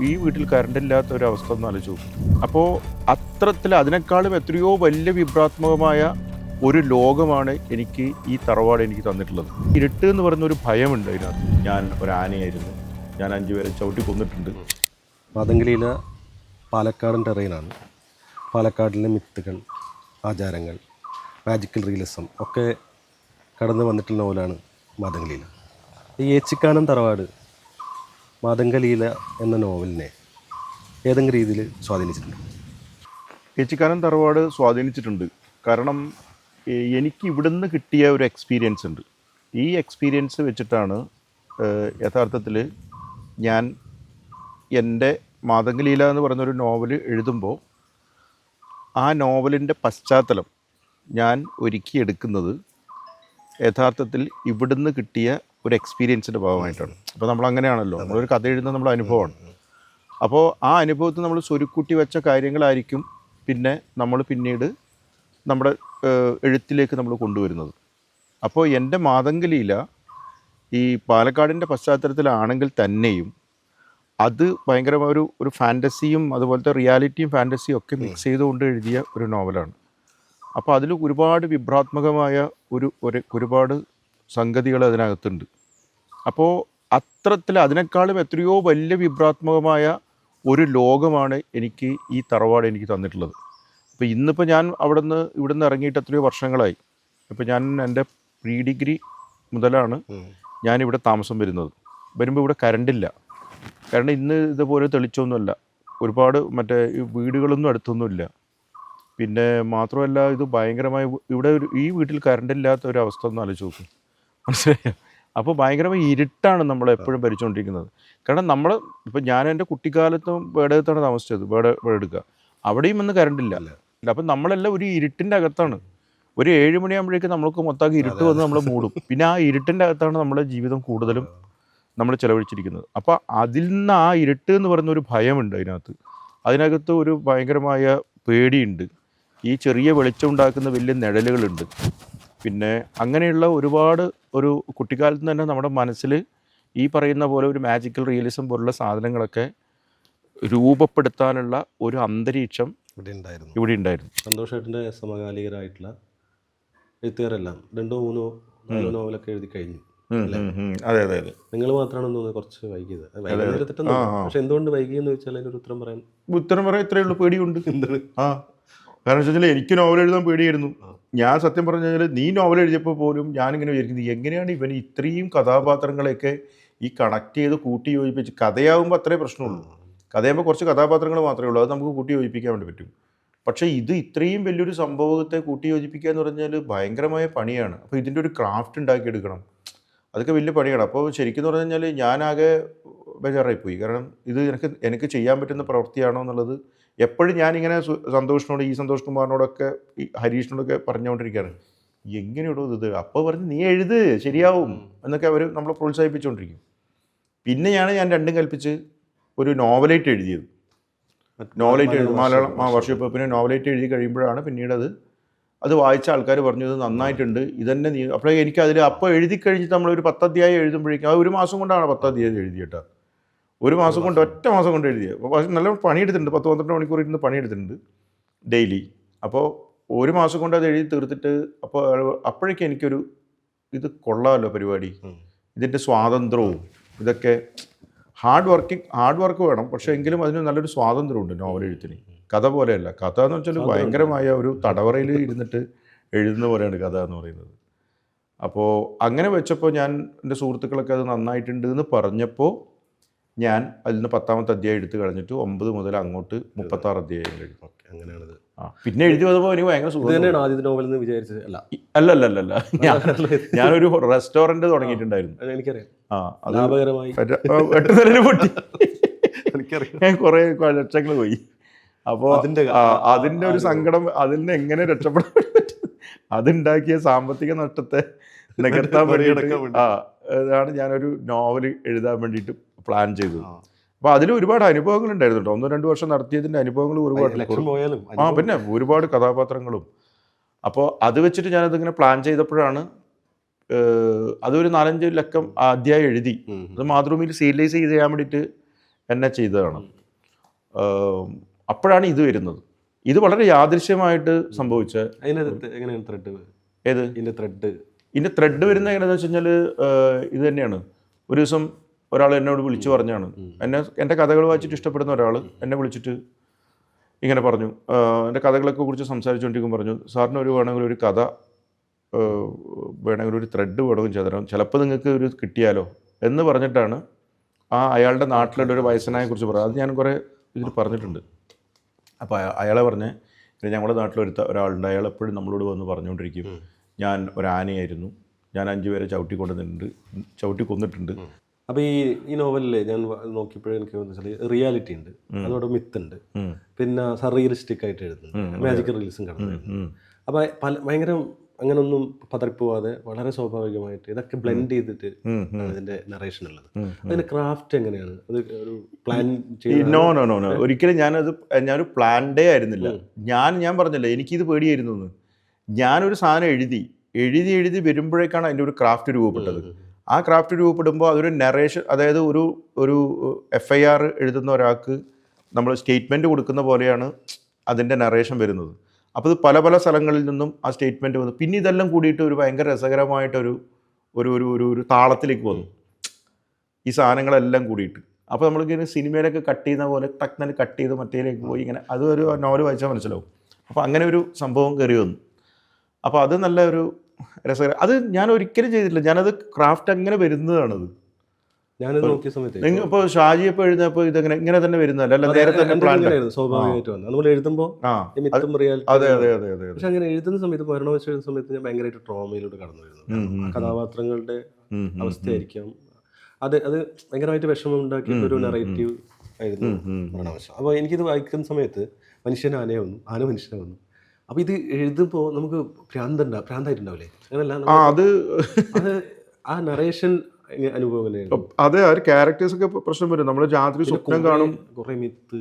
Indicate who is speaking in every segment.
Speaker 1: ഈ വീട്ടിൽ കറണ്ട് ഇല്ലാത്ത ഒരു അവസ്ഥ ഒന്ന് ആലോചിച്ച് നോക്കും. അപ്പോൾ അത്തരത്തിൽ അതിനേക്കാളും എത്രയോ വലിയ വിഭ്രാത്മകമായ ഒരു ലോകമാണ് എനിക്ക് ഈ തറവാട് എനിക്ക് തന്നിട്ടുള്ളത്. ഇരുട്ട് എന്ന് പറയുന്ന ഒരു ഭയമുണ്ട് അതിനകത്ത്. ഞാൻ ഒരു ആനയായിരുന്നു, ഞാൻ 5 പേരെ ചവിട്ടി കൊന്നിട്ടുണ്ട്.
Speaker 2: മാതങ്കലിയിലെ പാലക്കാടൻ ടെറൈനാണ്. പാലക്കാടിലെ മിത്തുകൾ, ആചാരങ്ങൾ, മാജിക്കൽ റിയലിസം ഒക്കെ കടന്നു വന്നിട്ടുള്ള നോവലാണ് മാതങ്കലിയില. ഈ ഏച്ചിക്കാനം തറവാട് മാതങ്കലിയില എന്ന നോവലിനെ ഏതെങ്കിലും രീതിയിൽ സ്വാധീനിച്ചിട്ടുണ്ട്?
Speaker 1: ഏച്ചിക്കാനം തറവാട് സ്വാധീനിച്ചിട്ടുണ്ട്. കാരണം എനിക്ക് ഇവിടുന്ന് കിട്ടിയ ഒരു എക്സ്പീരിയൻസ് ഉണ്ട്. ഈ എക്സ്പീരിയൻസ് വെച്ചിട്ടാണ് യഥാർത്ഥത്തിൽ ഞാൻ എൻ്റെ മാതങ്കലീല എന്ന് പറയുന്നൊരു നോവൽ എഴുതുമ്പോൾ ആ നോവലിൻ്റെ പശ്ചാത്തലം ഞാൻ ഒരുക്കിയെടുക്കുന്നത് യഥാർത്ഥത്തിൽ ഇവിടുന്ന് കിട്ടിയ ഒരു എക്സ്പീരിയൻസിൻ്റെ ഭാഗമായിട്ടാണ്. അപ്പോൾ നമ്മളങ്ങനെയാണല്ലോ, നമ്മളൊരു കഥ എഴുതുന്ന നമ്മുടെ അനുഭവമാണ്. അപ്പോൾ ആ അനുഭവത്തിൽ നമ്മൾ സ്വരുക്കൂട്ടി വെച്ച കാര്യങ്ങളായിരിക്കും പിന്നെ നമ്മൾ പിന്നീട് നമ്മുടെ എഴുത്തിലേക്ക് നമ്മൾ കൊണ്ടുവരുന്നത്. അപ്പോൾ എൻ്റെ മാതങ്കലീല ഈ പാലക്കാടിൻ്റെ പശ്ചാത്തലത്തിലാണെങ്കിൽ തന്നെയും അത് ഭയങ്കരമായ ഒരു ഫാൻറ്റസിയും അതുപോലത്തെ റിയാലിറ്റിയും ഫാൻറ്റസിയും ഒക്കെ മിക്സ് ചെയ്തുകൊണ്ട് എഴുതിയ ഒരു നോവലാണ്. അപ്പോൾ അതിൽ ഒരുപാട് വിഭ്രാത്മകമായ ഒരുപാട് സംഗതികൾ അതിനകത്തുണ്ട്. അപ്പോൾ അത്തരത്തിൽ അതിനേക്കാളും എത്രയോ വലിയ വിഭ്രാത്മകമായ ഒരു ലോകമാണ് എനിക്ക് ഈ തറവാട് എനിക്ക് തന്നിട്ടുള്ളത്. അപ്പോൾ ഇന്നിപ്പോൾ ഞാൻ ഇവിടുന്ന് ഇറങ്ങിയിട്ട് എത്രയോ വർഷങ്ങളായി. ഇപ്പോൾ ഞാൻ എൻ്റെ പ്രീ ഡിഗ്രി മുതലാണ് ഞാനിവിടെ താമസം വരുമ്പോൾ ഇവിടെ കറണ്ടില്ല. കാരണം ഇന്ന് ഇതുപോലെ തെളിച്ചൊന്നുമല്ല, ഒരുപാട് മറ്റേ വീടുകളൊന്നും അടുത്തൊന്നുമില്ല. പിന്നെ മാത്രമല്ല ഇത് ഭയങ്കരമായി ഇവിടെ ഈ വീട്ടിൽ കറണ്ടില്ലാത്ത ഒരു അവസ്ഥ ഒന്ന് ആലോചിച്ച് നോക്കും, മനസ്സിലായോ? അപ്പോൾ ഭയങ്കരമായി ഇരുട്ടാണ് നമ്മളെപ്പോഴും ഭരിച്ചുകൊണ്ടിരിക്കുന്നത്. കാരണം ഇപ്പോൾ ഞാൻ എൻ്റെ കുട്ടിക്കാലത്തും വേടകത്താണ് താമസിച്ചത്, വേടെടുക്കുക, അവിടെയും ഇന്ന് കറണ്ടില്ല. അപ്പം നമ്മളെല്ലാം ഒരു ഇരുട്ടിൻ്റെ അകത്താണ്. ഒരു 7 മണിയാകുമ്പോഴേക്കും നമ്മൾക്ക് മൊത്തമാക്കി ഇരുട്ട് വന്ന് നമ്മൾ മൂടും. പിന്നെ ആ ഇരുട്ടിൻ്റെ അകത്താണ് നമ്മുടെ ജീവിതം കൂടുതലും നമ്മൾ ചിലവഴിച്ചിരിക്കുന്നത്. അപ്പോൾ അതിൽ നിന്ന് ആ ഇരുട്ട് എന്ന് പറയുന്ന ഒരു ഭയമുണ്ട് അതിനകത്ത് ഒരു ഭയങ്കരമായ പേടിയുണ്ട്. ഈ ചെറിയ വെളിച്ചം ഉണ്ടാക്കുന്ന വലിയ നിഴലുകളുണ്ട്. പിന്നെ അങ്ങനെയുള്ള ഒരു കുട്ടിക്കാലത്ത് തന്നെ നമ്മുടെ മനസ്സിൽ ഈ പറയുന്ന പോലെ ഒരു മാജിക്കൽ റിയലിസം പോലുള്ള സാധനങ്ങളൊക്കെ രൂപപ്പെടുത്താനുള്ള ഒരു അന്തരീക്ഷം ഇവിടെ ഉണ്ടായിരുന്നു.
Speaker 2: സന്തോഷേട്ടൻ്റെ സമകാലികരായിട്ടുള്ള എഴുത്തുകാരെല്ലാം 2-3 നോവലൊക്കെ എഴുതി കഴിഞ്ഞു.
Speaker 1: അതെ.
Speaker 2: നിങ്ങൾ മാത്രമാണെന്ന് തോന്നുന്നത് കുറച്ച് വൈകിയത്. പക്ഷെ എന്തുകൊണ്ട് വൈകിയെന്ന് ചോദിച്ചാൽ അതിനൊരു ഉത്തരം പറയാൻ
Speaker 1: ഇത്രയേ ഉള്ളൂ, പേടിയുണ്ട്. എന്താണ്? കാരണം വെച്ചാൽ എനിക്ക് നോവൽ എഴുതാൻ പേടിയായിരുന്നു. ഞാൻ സത്യം പറഞ്ഞു കഴിഞ്ഞാൽ നീ നോവൽ എഴുതിയപ്പോൾ പോലും ഞാനിങ്ങനെ വിചാരിക്കുന്നത് എങ്ങനെയാണ് ഇവൻ ഇത്രയും കഥാപാത്രങ്ങളെയൊക്കെ ഈ കണക്ട് ചെയ്ത് കൂട്ടി യോജിപ്പിച്ച്. കഥയാകുമ്പോൾ അത്രേ പ്രശ്നമുള്ളൂ. കഥയാകുമ്പോൾ കുറച്ച് കഥാപാത്രങ്ങൾ മാത്രമേ ഉള്ളൂ, അത് നമുക്ക് കൂട്ടി യോജിപ്പിക്കാൻ വേണ്ടി പറ്റും. പക്ഷേ ഇത് ഇത്രയും വലിയൊരു സംഭവത്തെ കൂട്ടി യോജിപ്പിക്കുക എന്ന് പറഞ്ഞാൽ ഭയങ്കരമായ പണിയാണ്. അപ്പോൾ ഇതിൻ്റെ ഒരു ക്രാഫ്റ്റ് ഉണ്ടാക്കിയെടുക്കണം, അതൊക്കെ വലിയ പണിയാണ്. അപ്പോൾ ശരിക്കും പറഞ്ഞു കഴിഞ്ഞാൽ ഞാനാകെ ബേജാറായിപ്പോയി. കാരണം ഇത് എനിക്ക് ചെയ്യാൻ പറ്റുന്ന പ്രവൃത്തിയാണോ എന്നുള്ളത് എപ്പോഴും ഞാനിങ്ങനെ സന്തോഷിനോട്, ഈ സന്തോഷ് കുമാറിനോടൊക്കെ, ഈ ഹരീഷിനോടൊക്കെ പറഞ്ഞുകൊണ്ടിരിക്കുകയാണ്, എങ്ങനെയുള്ളൂ ഇത്. അപ്പോൾ പറഞ്ഞ് നീ എഴുത്, ശരിയാവും എന്നൊക്കെ അവർ നമ്മളെ പ്രോത്സാഹിപ്പിച്ചുകൊണ്ടിരിക്കും. പിന്നെയാണ് ഞാൻ രണ്ടും കൽപ്പിച്ച് ഒരു നോവലേറ്റ് എഴുതിയത്. നോവലേറ്റ് എഴുതി മലയാളം വർഷപ്പ്, പിന്നെ നോവലേറ്റ് എഴുതി കഴിയുമ്പോഴാണ് പിന്നീട് അത് വായിച്ച ആൾക്കാർ പറഞ്ഞു ഇത് നന്നായിട്ടുണ്ട്, ഇതന്നെ നീ. അപ്പോഴേ എനിക്കതിൽ അപ്പോൾ എഴുതി കഴിഞ്ഞിട്ട് നമ്മളൊരു 10 അധ്യായം എഴുതുമ്പോഴേക്കും അത് 1 മാസം കൊണ്ടാണ് 10 അധ്യായം എഴുതിയിട്ടാ. 1 മാസം കൊണ്ട്, ഒറ്റ മാസം കൊണ്ട് എഴുതിയത്. പക്ഷേ നല്ല പണിയെടുത്തിട്ടുണ്ട്, 10-12 മണിക്കൂർ ഇരുന്ന് പണിയെടുത്തിട്ടുണ്ട് ഡെയിലി. അപ്പോൾ 1 മാസം കൊണ്ട് അത് എഴുതി തീർത്തിട്ട് അപ്പോഴേക്കും എനിക്കൊരു ഇത് കൊള്ളാമല്ലോ പരിപാടി, ഇതിൻ്റെ സ്വാതന്ത്ര്യവും ഇതൊക്കെ. ഹാർഡ് വർക്ക് വേണം, പക്ഷേ എങ്കിലും അതിന് നല്ലൊരു സ്വാതന്ത്ര്യമുണ്ട് നോവൽ എഴുത്തിന്. കഥ പോലെയല്ല. കഥ എന്ന് വെച്ചാൽ ഭയങ്കരമായ ഒരു തടവറയിൽ ഇരുന്നിട്ട് എഴുതുന്ന പോലെയാണ് കഥ എന്ന് പറയുന്നത്. അപ്പോൾ അങ്ങനെ വെച്ചപ്പോൾ എൻ്റെ സുഹൃത്തുക്കളൊക്കെ അത് നന്നായിട്ടുണ്ട് എന്ന് പറഞ്ഞപ്പോൾ ഞാൻ അതിൽ നിന്ന് 10ാമത്തെ അധ്യായം എടുത്ത് കളഞ്ഞിട്ട് 9 മുതൽ അങ്ങോട്ട് 36 അധ്യായം എഴുതി.
Speaker 2: അങ്ങനെയാണത്.
Speaker 1: പിന്നെ എഴുതി വന്നപ്പോൾ എനിക്ക് ഭയങ്കര സുഖം.
Speaker 2: ആദ്യത്തെ നോവൽ എന്ന് വിചാരിച്ചത്
Speaker 1: അല്ല. ഞാനൊരു റെസ്റ്റോറൻറ്റ് തുടങ്ങിയിട്ടുണ്ടായിരുന്നു.
Speaker 2: എനിക്കറിയാം.
Speaker 1: അത്
Speaker 2: ലാഭകരമായി
Speaker 1: 8 നിലയിൽ പൊട്ടി. എനിക്കറിയാം, കുറേ ലക്ഷങ്ങൾ പോയി. അപ്പോൾ അതിൻ്റെ ഒരു സങ്കടം, അതിൽ നിന്ന് എങ്ങനെ രക്ഷപ്പെടാൻ പറ്റും, അതുണ്ടാക്കിയ സാമ്പത്തിക നഷ്ടത്തെ നികത്താൻ വേണ്ടിയിട്ട് അതാണ് ഞാനൊരു നോവൽ എഴുതാൻ വേണ്ടിയിട്ട് പ്ലാൻ ചെയ്തത്. അപ്പോൾ അതിൽ ഒരുപാട് അനുഭവങ്ങൾ ഉണ്ടായിരുന്നു കേട്ടോ. 1-2 വർഷം നടത്തിയതിൻ്റെ അനുഭവങ്ങൾ ഒരുപാട്. പിന്നെ ഒരുപാട് കഥാപാത്രങ്ങളും. അപ്പോൾ അത് വെച്ചിട്ട് ഞാനതിങ്ങനെ പ്ലാൻ ചെയ്തപ്പോഴാണ് അതൊരു 4-5 ലക്കം അധ്യായം എഴുതി. അത് മാതൃഭൂമിയിൽ സീരിയലൈസ് ചെയ്ത് ചെയ്യാൻ വേണ്ടിയിട്ട് എന്നെ ചെയ്തതാണ്. അപ്പോഴാണ് ഇത് വരുന്നത്. ഇത് വളരെ യാദൃശ്യമായിട്ട് സംഭവിച്ച.
Speaker 2: അതിനകത്ത് എങ്ങനെയാണ് ത്രെഡ്?
Speaker 1: ഏത് ഇതിൻ്റെ ത്രെഡ് വരുന്നത് എങ്ങനെയാണെന്ന് വെച്ച് കഴിഞ്ഞാൽ ഇത് തന്നെയാണ്. ഒരു ദിവസം ഒരാൾ എന്നോട് വിളിച്ചു പറഞ്ഞാണ്, എൻ്റെ കഥകൾ വായിച്ചിട്ട് ഇഷ്ടപ്പെടുന്ന ഒരാൾ എന്നെ വിളിച്ചിട്ട് ഇങ്ങനെ പറഞ്ഞു, എൻ്റെ കഥകളൊക്കെ കുറിച്ച് സംസാരിച്ചുകൊണ്ടിരിക്കും പറഞ്ഞു, സാറിന് വേണമെങ്കിൽ ഒരു കഥ വേണമെങ്കിൽ ഒരു ത്രെഡ് വേണമെങ്കിൽ ചെയ്തരാം, ചിലപ്പോൾ നിങ്ങൾക്ക് ഒരു കിട്ടിയാലോ എന്ന് പറഞ്ഞിട്ടാണ് അയാളുടെ നാട്ടിലുള്ള ഒരു വയസ്സനായെ കുറിച്ച് പറയുന്നത്. അത് ഞാൻ കുറേ ഇതിൽ പറഞ്ഞിട്ടുണ്ട്. അപ്പോൾ അയാളെ പറഞ്ഞ് ഞങ്ങളുടെ ഒരാളുണ്ട്, അയാൾ എപ്പോഴും നമ്മളോട് വന്ന് പറഞ്ഞുകൊണ്ടിരിക്കും, ഞാൻ ഒരു ആനയായിരുന്നു, ഞാൻ 5 പേരെ ചവിട്ടി കൊന്നിട്ടുണ്ട്.
Speaker 2: അപ്പോൾ ഈ നോവലിൽ ഞാൻ നോക്കിയപ്പോഴും എനിക്ക് വെച്ചാൽ റിയാലിറ്റി ഉണ്ട്, അതോടെ മിത്ത് ഉണ്ട്, പിന്നെ സറിയലിസ്റ്റിക് ആയിട്ട് എഴുതുന്നുണ്ട്, മാജിക്കൽ റീൽസും കാണുന്നുണ്ട്. അപ്പോൾ ഭയങ്കര അങ്ങനൊന്നും പതറിപ്പോവാതെ വളരെ സ്വാഭാവികമായിട്ട് ഇതൊക്കെ ബ്ലെൻഡ് ചെയ്തിട്ട് ഇതിന്റെ നറേഷൻ ഉള്ളത്. അതിന്റെ ക്രാഫ്റ്റ് എങ്ങനെയാണ്? അത് ഒരു പ്ലാൻ
Speaker 1: നോ ഒരിക്കലും ഞാനൊരു പ്ലാൻഡേ ആയിരുന്നില്ല. ഞാൻ പറഞ്ഞല്ലോ എനിക്കിത് പേടിയായിരുന്നു എന്ന്. ഞാനൊരു സാധനം എഴുതി വരുമ്പോഴേക്കാണ് അതിൻ്റെ ഒരു ക്രാഫ്റ്റ് രൂപപ്പെട്ടത്. ആ ക്രാഫ്റ്റ് രൂപപ്പെടുമ്പോൾ അതൊരു നറേഷൻ, അതായത് ഒരു FIR എഴുതുന്ന ഒരാൾക്ക് നമ്മൾ സ്റ്റേറ്റ്മെൻറ്റ് കൊടുക്കുന്ന പോലെയാണ് അതിൻ്റെ നറേഷൻ വരുന്നത്. അപ്പോൾ ഇത് പല സ്ഥലങ്ങളിൽ നിന്നും ആ സ്റ്റേറ്റ്മെൻറ്റ് വന്നു. പിന്നെ ഇതെല്ലാം കൂടിയിട്ട് ഒരു ഭയങ്കര രസകരമായിട്ടൊരു ഒരു താളത്തിലേക്ക് വന്നു ഈ സാധനങ്ങളെല്ലാം കൂടിയിട്ട്. അപ്പോൾ നമ്മളിങ്ങനെ സിനിമയിലൊക്കെ കട്ട് ചെയ്യുന്ന പോലെ ടക്നൽ കട്ട് ചെയ്ത് മറ്റേലേക്ക് പോയി ഇങ്ങനെ, അതൊരു നോവൽ വായിച്ചാൽ മനസ്സിലാവും. അപ്പോൾ അങ്ങനെ ഒരു സംഭവം കയറി വന്നു. അപ്പോൾ അത് നല്ല ഒരു രസകരം. അത് ഞാൻ ഒരിക്കലും ചെയ്തിട്ടില്ല, ഞാനത് ക്രാഫ്റ്റ് അങ്ങനെ വരുന്നതാണത്.
Speaker 2: ഞാനത് നോക്കിയ സമയത്ത്
Speaker 1: ഇപ്പോൾ ഷാജി ഇപ്പോൾ എഴുതുന്നപ്പോൾ ഇതെങ്ങനെ ഇങ്ങനെ തന്നെ വരുന്നതല്ല, അല്ല നേരത്തെ തന്നെ പ്ലാൻ
Speaker 2: സ്വാഭാവികമായിട്ട് വന്നു. നമ്മൾ എഴുതുമ്പോൾ
Speaker 1: അതെ.
Speaker 2: പക്ഷെ അങ്ങനെ എഴുതുന്ന സമയത്ത് മരണവശം എഴുതുന്ന സമയത്ത് ഞാൻ ഭയങ്കരമായിട്ട് ട്രോമയിലൂടെ കടന്നു വരുന്നു. കഥാപാത്രങ്ങളുടെ അവസ്ഥയായിരിക്കാം അത് ഭയങ്കരമായിട്ട് വിഷമം ഉണ്ടാക്കിയിട്ട് ഒരു നെറേറ്റീവ് ആയിരുന്നു മരണവശം. അപ്പോൾ എനിക്കിത് വായിക്കുന്ന സമയത്ത് മനുഷ്യനെ ആന മനുഷ്യനെ വന്നു. അപ്പോൾ ഇത് എഴുതുമ്പോൾ നമുക്ക് ഭ്രാന്തായിട്ടുണ്ടാവില്ലേ? അങ്ങനല്ല, അത് ആ നറേഷൻ അനുഭവം തന്നെയാണ്.
Speaker 1: അതെ, ആ ഒരു ക്യാരക്ടേഴ്സ് ഒക്കെ പ്രശ്നം വരും. നമ്മൾ രാത്രി സ്വപ്നം കാണും,
Speaker 2: കുറെ മിത്ത്.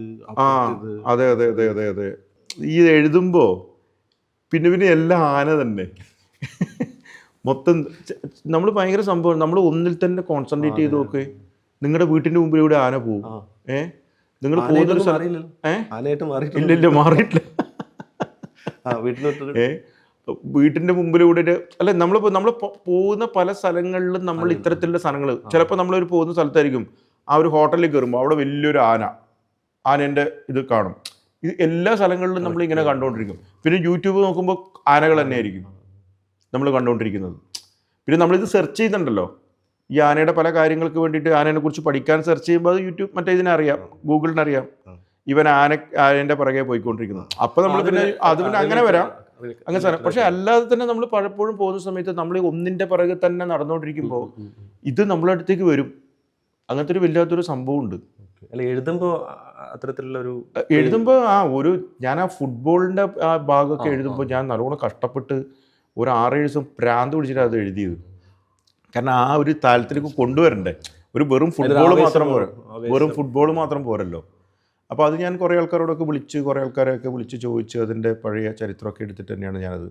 Speaker 1: അതെ. ഈ എഴുതുമ്പോൾ പിന്നെ എല്ലാം ആന തന്നെ മൊത്തം. നമ്മൾ ഭയങ്കര സംഭവം, നമ്മൾ ഒന്നിൽ തന്നെ കോൺസെൻട്രേറ്റ് ചെയ്ത് നോക്ക്. നിങ്ങളുടെ വീട്ടിന്റെ മുമ്പിലൂടെ ആന പോകും. നിങ്ങൾ പോകുന്നൊരു ഇല്ല മാറിയിട്ടില്ല. വീട്ടിന്റെ മുമ്പിലൂടെ അല്ല, നമ്മൾ പോകുന്ന പല സ്ഥലങ്ങളിലും നമ്മൾ ഇത്തരത്തിലുള്ള സാധനങ്ങൾ, ചിലപ്പോൾ നമ്മളൊരു പോകുന്ന സ്ഥലത്തായിരിക്കും, ആ ഒരു ഹോട്ടലിൽ കയറുമ്പോൾ അവിടെ വലിയൊരു ആനേൻ്റെ ഇത് കാണും. ഇത് എല്ലാ സ്ഥലങ്ങളിലും നമ്മൾ ഇങ്ങനെ കണ്ടുകൊണ്ടിരിക്കും. പിന്നെ യൂട്യൂബ് നോക്കുമ്പോൾ ആനകൾ തന്നെ ആയിരിക്കും നമ്മൾ കണ്ടുകൊണ്ടിരിക്കുന്നത്. പിന്നെ നമ്മളിത് സെർച്ച് ചെയ്യുന്നുണ്ടല്ലോ, ഈ ആനയുടെ പല കാര്യങ്ങൾക്ക് വേണ്ടിയിട്ട് ആനയെ കുറിച്ച് പഠിക്കാൻ സെർച്ച് ചെയ്യുമ്പോൾ അത് യൂട്യൂബ് മറ്റേ ഇതിനറിയാം, ഗൂഗിളിനറിയാം ഇവൻ ആനേൻ്റെ പുറകെ പോയിക്കൊണ്ടിരിക്കുന്നത്. അപ്പോൾ നമ്മൾ പിന്നെ അങ്ങനെ വരാം അങ്ങനെ സാധനം. പക്ഷെ അല്ലാതെ തന്നെ നമ്മൾ പലപ്പോഴും പോകുന്ന സമയത്ത് നമ്മൾ ഒന്നിൻ്റെ പുറകെ തന്നെ നടന്നുകൊണ്ടിരിക്കുമ്പോൾ ഇത് നമ്മളെ അടുത്തേക്ക് വരും. അങ്ങനത്തെ ഒരു വല്ലാത്തൊരു സംഭവം ഉണ്ട്.
Speaker 2: അല്ല, എഴുതുമ്പോൾ അത്തരത്തിലുള്ള
Speaker 1: ഞാൻ ആ ഫുട്ബോളിൻ്റെ ആ ഭാഗമൊക്കെ എഴുതുമ്പോൾ ഞാൻ നല്ലോണം കഷ്ടപ്പെട്ട് ഒരു 6-7 ദിവസം പ്രാന്ത് പിടിച്ചിട്ട് അത് എഴുതിയത്. കാരണം ആ ഒരു താലത്തിലേക്ക് കൊണ്ടുവരണ്ടേ. വെറും ഫുട്ബോൾ മാത്രം പോരല്ലോ. അപ്പോൾ അത് ഞാൻ കുറേ ആൾക്കാരെയൊക്കെ വിളിച്ച് ചോദിച്ച് അതിൻ്റെ പഴയ ചരിത്രമൊക്കെ എടുത്തിട്ട് തന്നെയാണ് ഞാനത്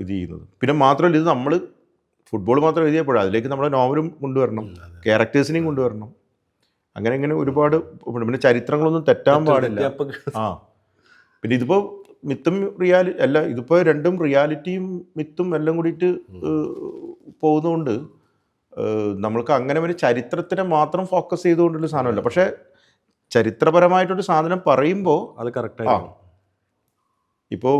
Speaker 1: ഇത് ചെയ്യുന്നത്. പിന്നെ മാത്രമല്ല, ഇത് നമ്മൾ ഫുട്ബോൾ മാത്രം എഴുതിയപ്പോഴാണ് അതിലേക്ക് നമ്മുടെ നോവലും കൊണ്ടുവരണം, ക്യാരക്ടേഴ്സിനെയും കൊണ്ടുവരണം. അങ്ങനെ ഒരുപാട്. പിന്നെ ചരിത്രങ്ങളൊന്നും തെറ്റാൻ പാടില്ല. പിന്നെ ഇതിപ്പോൾ മിത്തും ഇതിപ്പോൾ രണ്ടും റിയാലിറ്റിയും മിത്തും എല്ലാം കൂടിയിട്ട് പോകുന്നതുകൊണ്ട് നമ്മൾക്ക് അങ്ങനെ ഒരു ചരിത്രത്തിനെ മാത്രം ഫോക്കസ് ചെയ്തുകൊണ്ടുള്ള സാധനമല്ല. പക്ഷേ ചരിത്രപരമായിട്ടൊരു സാധനം പറയുമ്പോൾ
Speaker 2: അത് കറക്റ്റാണ്.
Speaker 1: ഇപ്പോൾ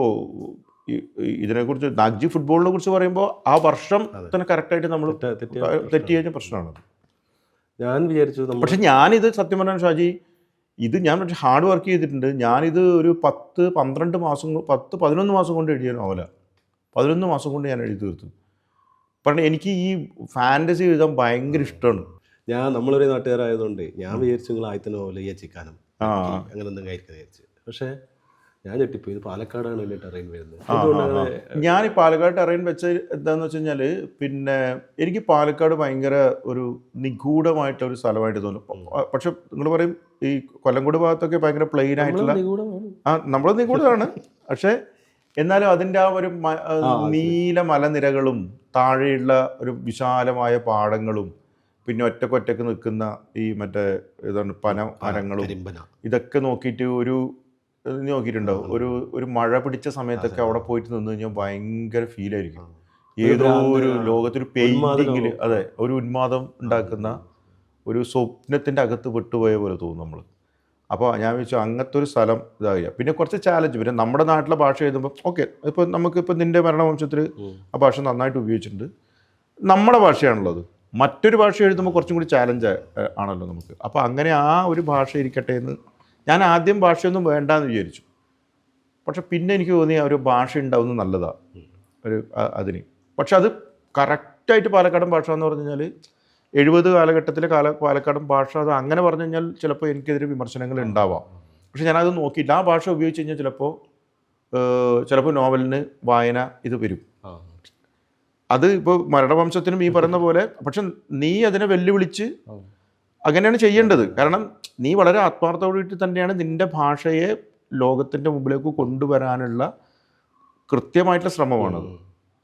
Speaker 1: ഇതിനെക്കുറിച്ച് നാഗ്ജി ഫുട്ബോളിനെ കുറിച്ച് പറയുമ്പോൾ ആ വർഷം തന്നെ കറക്റ്റായിട്ട് നമ്മൾ തെറ്റി കഴിഞ്ഞ പ്രശ്നമാണ്.
Speaker 2: ഞാൻ വിചാരിച്ചു,
Speaker 1: പക്ഷെ ഞാനിത് സത്യം പറഞ്ഞാൽ ഷാജി, ഇത് ഞാൻ പക്ഷേ ഹാർഡ് വർക്ക് ചെയ്തിട്ടുണ്ട്. ഞാനിത് ഒരു 10-12 മാസം 10-11 മാസം കൊണ്ട് എഴുതിയ നോവല. 11 മാസം കൊണ്ട് ഞാൻ എഴുതി തീർത്തു. കാരണം എനിക്ക് ഈ ഫാൻറ്റസി എഴുതാൻ ഭയങ്കര ഇഷ്ടമാണ്.
Speaker 2: നമ്മളൊരു നാട്ടുകാരായതുകൊണ്ട് ഞാൻ വിചാരിച്ചു നിങ്ങൾ ആദ്യത്തെ നോവൽ ചിക്കാനം അങ്ങനെ എന്തെങ്കിലും ആയിരിക്കും വിചാരിച്ചു. പക്ഷേ ഞാൻ ഞെട്ടിപ്പോയി. ഇത് പാലക്കാടാണ് എൻ്റെ ടെറൈൻ വരുന്നത്.
Speaker 1: ഞാൻ ഈ പാലക്കാട് ടെറൈൻ വെച്ച എന്താണെന്ന് വെച്ച് കഴിഞ്ഞാൽ, പിന്നെ എനിക്ക് പാലക്കാട് ഭയങ്കര ഒരു നിഗൂഢമായിട്ടൊരു സ്ഥലമായിട്ട് തോന്നും. പക്ഷെ നിങ്ങൾ പറയും ഈ കൊല്ലംകോട് ഭാഗത്തൊക്കെ ഭയങ്കര പ്ലെയിൻ ആയിട്ടുള്ള, നമ്മൾ നിഗൂഢമാണ്. പക്ഷേ എന്നാലും അതിൻ്റെ ആ ഒരു നീല മലനിരകളും താഴെയുള്ള ഒരു വിശാലമായ പാടങ്ങളും പിന്നെ ഒറ്റക്കൊറ്റക്ക് നിൽക്കുന്ന ഈ മറ്റേ ഏതാണ് പന മരങ്ങളും
Speaker 2: കരിമ്പന.
Speaker 1: ഇതൊക്കെ നോക്കിയിട്ട് ഇത് നോക്കിയിട്ടുണ്ടാവും. ഒരു മഴ പിടിച്ച സമയത്തൊക്കെ അവിടെ പോയിട്ട് നിന്ന് കഴിഞ്ഞാൽ ഭയങ്കര ഫീലായിരിക്കും. ഏതോ ഒരു ലോകത്തൊരു പെയിന്റിങ്ങിൽ അതെ ഒരു ഉന്മാദം ഉണ്ടാക്കുന്ന ഒരു സ്വപ്നത്തിൻ്റെ അകത്ത് വിട്ടുപോയ പോലെ തോന്നും നമ്മൾ. അപ്പോൾ ഞാൻ വിചാരിച്ചു അങ്ങനത്തെ ഒരു സ്ഥലം ഇതാകില്ല. പിന്നെ കുറച്ച് ചാലഞ്ച്, പിന്നെ നമ്മുടെ നാട്ടിലെ ഭാഷ എഴുതുമ്പോൾ ഓക്കെ, ഇപ്പോൾ നമുക്കിപ്പോൾ നിൻ്റെ മരണവംശത്തിൽ ആ ഭാഷ നന്നായിട്ട് ഉപയോഗിച്ചിട്ടുണ്ട്, നമ്മുടെ ഭാഷയാണുള്ളത്. മറ്റൊരു ഭാഷ എഴുതുമ്പോൾ കുറച്ചും കൂടി ചാലഞ്ച് ആണല്ലോ നമുക്ക്. അപ്പോൾ അങ്ങനെ ആ ഒരു ഭാഷ ഇരിക്കട്ടെ എന്ന് ഞാൻ ആദ്യം ഭാഷയൊന്നും വേണ്ടാന്ന് വിചാരിച്ചു. പക്ഷെ പിന്നെ എനിക്ക് തോന്നി ആ ഒരു ഭാഷ ഉണ്ടാവുന്നത് നല്ലതാണ് ഒരു അതിന്. പക്ഷെ അത് കറക്റ്റായിട്ട് പാലക്കാടൻ ഭാഷ എന്ന് പറഞ്ഞു കഴിഞ്ഞാൽ 70 കാലഘട്ടത്തിലെ പാലക്കാടൻ ഭാഷ അത് അങ്ങനെ പറഞ്ഞു കഴിഞ്ഞാൽ ചിലപ്പോൾ എനിക്കെതിരെ വിമർശനങ്ങൾ ഉണ്ടാവാം. പക്ഷെ ഞാനത് നോക്കിയില്ല. ആ ഭാഷ ഉപയോഗിച്ച് കഴിഞ്ഞാൽ ചിലപ്പോൾ നോവലിന് വായന ഇത് വരും. അത് ഇപ്പോൾ മരണവംശത്തിനും ഈ പറയുന്ന പോലെ. പക്ഷെ നീ അതിനെ വെല്ലുവിളിച്ച് അങ്ങനെയാണ് ചെയ്യേണ്ടത്. കാരണം നീ വളരെ ആത്മാർത്ഥതയോടുകൂടി തന്നെയാണ് നിൻ്റെ ഭാഷയെ ലോകത്തിൻ്റെ മുമ്പിലേക്ക് കൊണ്ടുവരാനുള്ള കൃത്യമായിട്ടുള്ള ശ്രമമാണത്.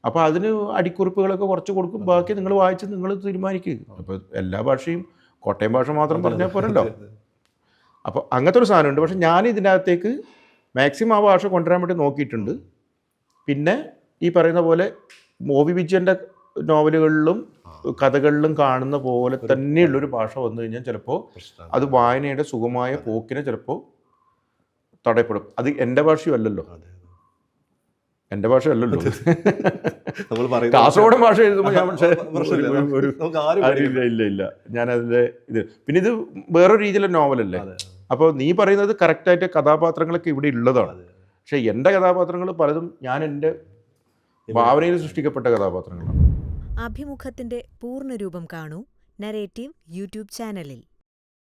Speaker 1: അപ്പോൾ അതിന് അടിക്കുറിപ്പുകളൊക്കെ കുറച്ച് കൊടുക്കും, ബാക്കി നിങ്ങൾ വായിച്ച് നിങ്ങൾ തീരുമാനിക്കുക. അപ്പോൾ എല്ലാ ഭാഷയും കോട്ടയം ഭാഷ മാത്രം പറഞ്ഞാൽ പോരല്ലോ. അപ്പോൾ അങ്ങനത്തെ ഒരു സാധനമുണ്ട്. പക്ഷെ ഞാൻ ഇതിനകത്തേക്ക് മാക്സിമം ആ ഭാഷ കൊണ്ടുവരാൻ വേണ്ടി നോക്കിയിട്ടുണ്ട്. പിന്നെ ഈ പറയുന്ന പോലെ ഒ.വി. വിജയൻ്റെ നോവലുകളിലും കഥകളിലും കാണുന്ന പോലെ തന്നെയുള്ളൊരു ഭാഷ വന്നു കഴിഞ്ഞാൽ ചിലപ്പോൾ അത് വായനയുടെ സുഖമായ പോക്കിനെ ചിലപ്പോൾ തടയപ്പെടും. അത് എൻ്റെ ഭാഷയും അല്ലല്ലോ, എൻ്റെ ഭാഷ അല്ലല്ലോ. കാസർഗോഡൻ ഭാഷ എഴുതുമ്പോൾ ഞാൻ ഇല്ല ഞാനതിൻ്റെ പിന്നെ ഇത് വേറൊരു രീതിയിലുള്ള നോവലല്ലേ. അപ്പോൾ നീ പറയുന്നത് കറക്റ്റായിട്ട് കഥാപാത്രങ്ങളൊക്കെ ഇവിടെ ഉള്ളതാണ്. പക്ഷേ എൻ്റെ കഥാപാത്രങ്ങൾ പലതും ഞാൻ എൻ്റെ ഭാവനയിൽ സൃഷ്ടിക്കപ്പെട്ട കഥാപാത്രങ്ങളാണ്.
Speaker 3: അഭിമുഖത്തിന്റെ പൂർണ്ണരൂപം കാണൂ നരേറ്റീവ് യൂട്യൂബ് ചാനലിൽ.